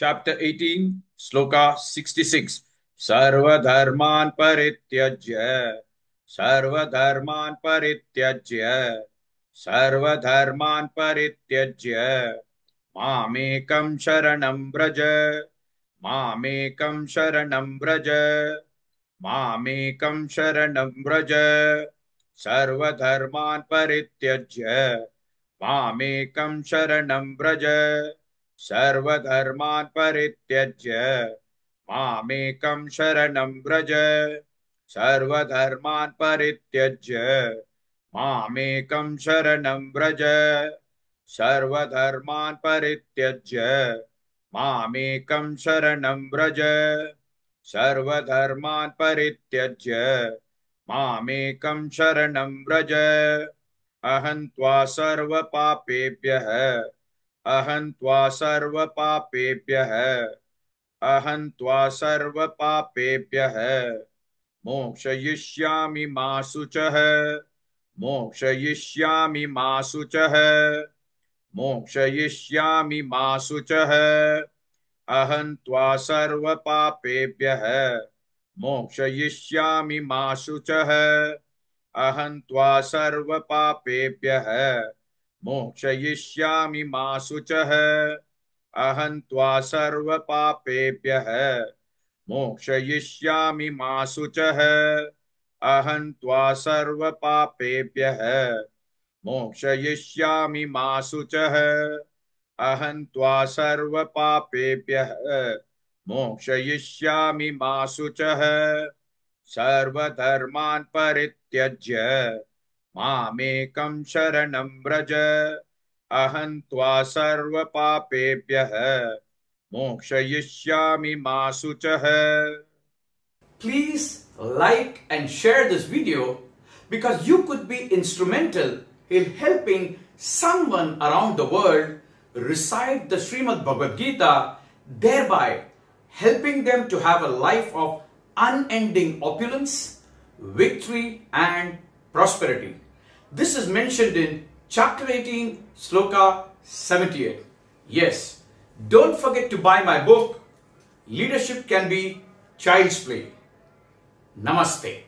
Chapter 18, Sloka 66. Sarvadharman parityajya, Sarvadharman parityajya, Sarvadharman parityajya, Mamekam sharanam vraja, Mamekam sharanam vraja, Mamekam sharanam vraja, Sarvadharman parityajya, Mamekam sharanam vraja, सर्वधर्मान् परित्यज्य मामेकं शरणं व्रज सर्वधर्मान् परित्यज्य मामेकं शरणं व्रज सर्वधर्मान् परित्यज्य मामेकं शरणं व्रज सर्वधर्मान् परित्यज्य मामेकं शरणं व्रज अहं त्वा सर्वपापेभ्यः अहं त्वा सर्वपापेभ्यः अहं त्वा सर्वपापेभ्यः मोक्षयिष्यामि मा शुचः मोक्षयिष्यामि मा शुचः मोक्षयिष्यामि मा शुचः अहं त्वा सर्वपापेभ्यः मोक्षयिष्यामि मा शुचः अहं त्वा सर्वपापेभ्यः मोक्षयिष्यामि मा शुचः अहं त्वा सर्वपापेभ्यः मोक्षयिष्यामि मा शुचः अहं त्वा सर्वपापेभ्यः मोक्षयिष्यामि मा शुचः अहं त्वा सर्वपापेभ्यः मोक्षयिष्यामि मा शुचः सर्वधर्मान् परित्यज्य मामेकं शरणं व्रज अहं त्वा सर्वपापेभ्यः मोक्षयिष्यामि मा शुचः. Please like and share this video because you could be instrumental in helping someone around the world recite the Srimad Bhagavad Gita, thereby helping them to have a life of unending opulence, victory and prosperity. This is mentioned in chapter 18, sloka 78. Yes, don't forget to buy my book, Leadership Can Be Child's Play. Namaste.